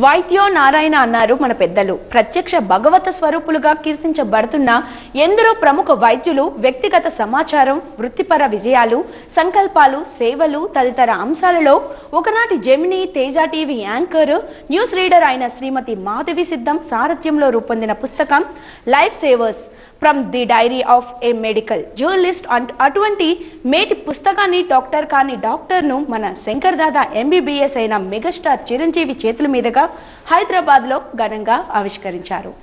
వైద్యో నారాయణ అన్నారు మన పెద్దలు. ప్రత్యక్ష భగవత స్వరూపులుగా కీర్తించబడుతున్న ఎందరో ప్రముఖ వైద్యులు వ్యక్తిగత సమాచారం, వృత్తిపర విజయాలు, సంకల్పాలు, సేవలు తదితర అంశాలలో ఒకనాటి Gemini Teja TV anchor, news reader అయిన శ్రీమతి మాధవి సిద్ధం సారథ్యంలో రూపొందిన పుస్తకం life savours from the diary of A medical journalist. అటువంటి మేటి పుస్తకాన్ని డాక్టర్ కాని డాక్టర్ను మన శంకర్ దాదా ఎంబీబీఎస్ అయిన మెగాస్టార్ చిరంజీవి చేతుల మీదుగా హైదరాబాద్లో ఘనంగా ఆవిష్కరించారు.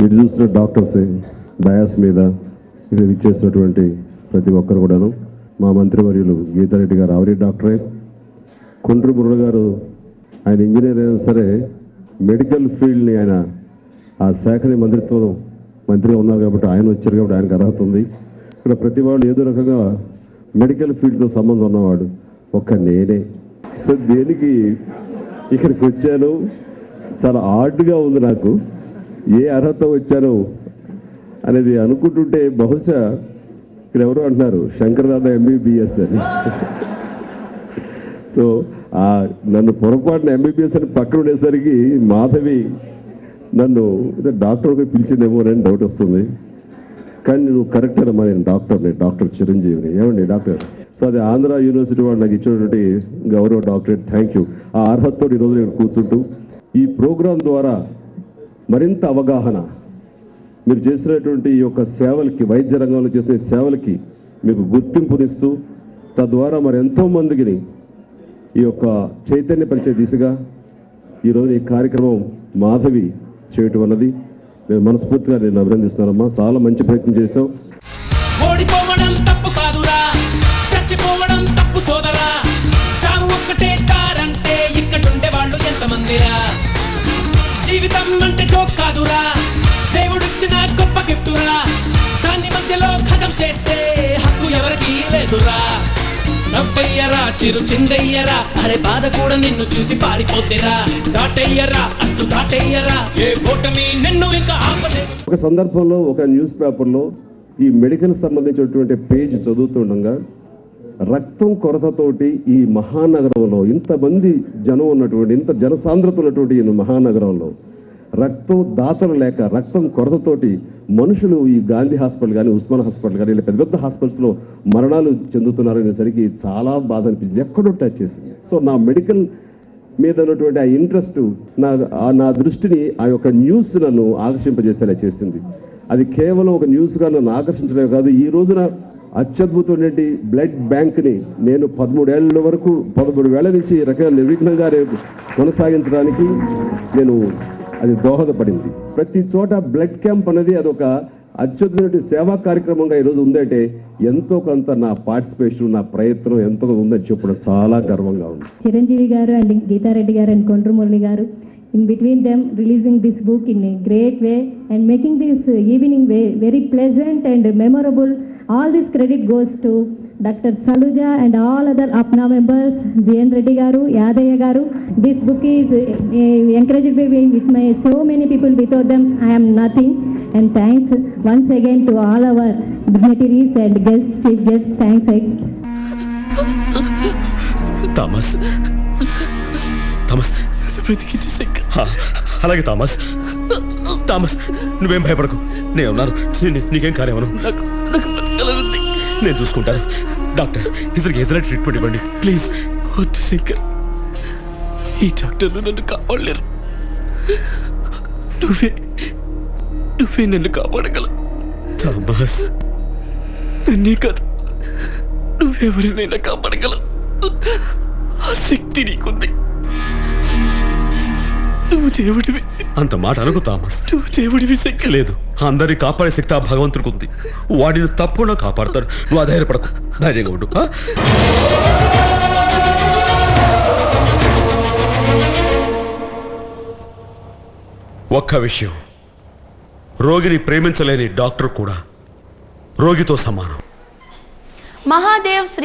మీరు చూసిన డాక్టర్స్ డయాస్ మీద ఇక్కడ ఇచ్చేసినటువంటి ప్రతి ఒక్కరు కూడాను మా మంత్రివర్యులు గీతారెడ్డి గారు ఆవిరి డాక్టరే, కొండ్రు మురళి గారు ఆయన ఇంజనీర్ అయినా సరే మెడికల్ ఫీల్డ్ని ఆయన ఆ శాఖని మంత్రిగా ఉన్నారు కాబట్టి ఆయన వచ్చారు కాబట్టి ఆయనకు అర్హత ఉంది. ఇక్కడ ప్రతి వాళ్ళు ఏదో రకంగా మెడికల్ ఫీల్డ్తో సంబంధం ఉన్నవాడు ఒక్క నేనే. సో దేనికి ఇక్కడికి వచ్చాను చాలా ఆర్డ్గా ఉంది నాకు. ఏ అర్హత వచ్చాను అనేది అనుకుంటుంటే బహుశా ఇక్కడ ఎవరో అంటున్నారు శంకర్ దాదా ఎంబీబీఎస్ అని. సో నన్ను పొరపాటున ఎంబీబీఎస్ అని పక్కన ఉండేసరికి మాధవి నన్ను డాక్టర్కి పిలిచిందేమో అని డౌట్ వస్తుంది. కానీ నువ్వు కరెక్ట్ అమ్మా, నేను డాక్టర్ చిరంజీవిని. ఏమండి డాక్టర్? సో అది ఆంధ్ర యూనివర్సిటీ వాళ్ళు నాకు ఇచ్చినటువంటి గౌరవ డాక్టరేట్. Thank you. ఆ అర్హతతో ఈరోజు నేను కూర్చుంటూ ఈ ప్రోగ్రాం ద్వారా మరింత అవగాహన, మీరు చేసినటువంటి ఈ యొక్క సేవలకి, వైద్య రంగంలో చేసే సేవలకి మీకు గుర్తింపునిస్తూ తద్వారా మరి ఎంతో మందికి ఈ యొక్క చైతన్యపరిచే దిశగా ఈరోజు ఈ కార్యక్రమం మాధవి చేయటం అన్నది నేను మనస్ఫూర్తిగా నేను అభినందిస్తున్నానమ్మా. చాలా మంచి ప్రయత్నం చేశావు. ఓడిపోవడం తప్పు కాదురా, చచ్చిపోవడం తప్పు సోదరా, చావు ఒక్కటే కారంటే ఇక్కడుండే వాళ్ళు ఎంతమందిరా. జీవితం అంటే జోక్ కాదురా, దేవుడిచ్చిన గొప్ప గిఫ్టురా, దాన్ని మధ్యలో ఖతం చేస్తే హక్కు ఎవరికి లేదురా. నవ్వయ్యరా, చిరు చిందయ్యరా, అరే బాధ కూడా నిన్ను చూసి పారిపోతేరా. దాటయ్యరా, అట్టు దాటయ్యరా, ఏ ఓటమి నిన్ను ఇంకా ఆపలేదు. ఒక సందర్భంలో ఒక న్యూస్ పేపర్లో ఈ మెడికల్ సంబంధించినటువంటి పేజ్ చదువుతుండగా రక్తం కొరతతోటి ఈ మహానగరంలో ఇంతమంది జనం ఉన్నటువంటి, ఇంత జనసాంద్రత ఉన్నటువంటి ఈ మహానగరంలో రక్తం దాతలు లేక రక్తం కొరతతోటి మనుషులు ఈ గాంధీ హాస్పిటల్ కానీ, ఉస్మాన్ హాస్పిటల్ కానీ, ఇలా పెద్ద పెద్ద హాస్పిటల్స్లో మరణాలు చెందుతున్నారనేసరికి చాలా బాధ అనిపించింది. ఎక్కడో టచ్ చేసింది. సో నా మెడికల్ మీద ఉన్నటువంటి ఆ ఇంట్రెస్ట్ నా దృష్టిని ఆ యొక్క న్యూస్ నన్ను ఆకర్షింపజేసేలా చేసింది. అది కేవలం ఒక న్యూస్గా నన్ను ఆకర్షించడమే కాదు, ఈ రోజున అత్యద్భుతమైనటువంటి బ్లడ్ బ్యాంక్ని నేను 13 వేల నుంచి ఈ రకంగా నిర్విఘ్నంగా కొనసాగించడానికి అది దోహదపడింది. ప్రతి చోట బ్లడ్ క్యాంప్ అనేది అదొక అత్యద్భుతమైన సేవా కార్యక్రమంగా ఈరోజు ఉందంటే ఎంతో కొంత నా పార్టిసిపేషన్, నా ప్రయత్నం ఎంతో ఉందని చెప్పడం చాలా గర్వంగా ఉంది. చిరంజీవి గారు అండ్ గీతారెడ్డి గారు అండ్ కొండ్రు మురళి గారు, in between them releasing this book in a great way and making this evening very pleasant and memorable. All this credit goes to Dr. Saluja and all other APNA members, JN Reddy garu, Yadaya garu. This book is encouraged by so many people. Without them I am nothing. And thanks once again to all our dignitaries and guests, chief guests. Thanks. Thomas, అలాగే Thomas, నువ్వేం భయపడకు, నేను ఉన్నాను, నీకేం కార్యమను, నేను చూసుకుంటాను. Doctor ఇతనికి ఏదైనా ట్రీట్మెంట్ ఇవ్వండి ప్లీజ్. వద్దు శంకర్, ఈ డాక్టర్లు నన్ను కాపాడలేరు. నువ్వే నన్ను కాపాడగలవు. థామస్, నన్నే కాదు, నువ్వెవరినైనా కాపాడగలవు. ఆ శక్తి నీకుంది. నువ్వు దేవుడివి. అంత మాట అనుకు థామస్. నువ్వు దేవుడివి శంకర్. లేదు, అందరినీ కాపాడే శక్తి ఆ భగవంతుడికి ఉంది. వాడిని తప్పకుండా కాపాడతాడు. నువ్వు అధైర్యపడకు, ధైర్యంగా ఉండు. ఒక్క విషయం, రోగిని ప్రేమించలేని డాక్టర్ కూడా రోగితో సమానం. మహాదేవ్ శ్రీ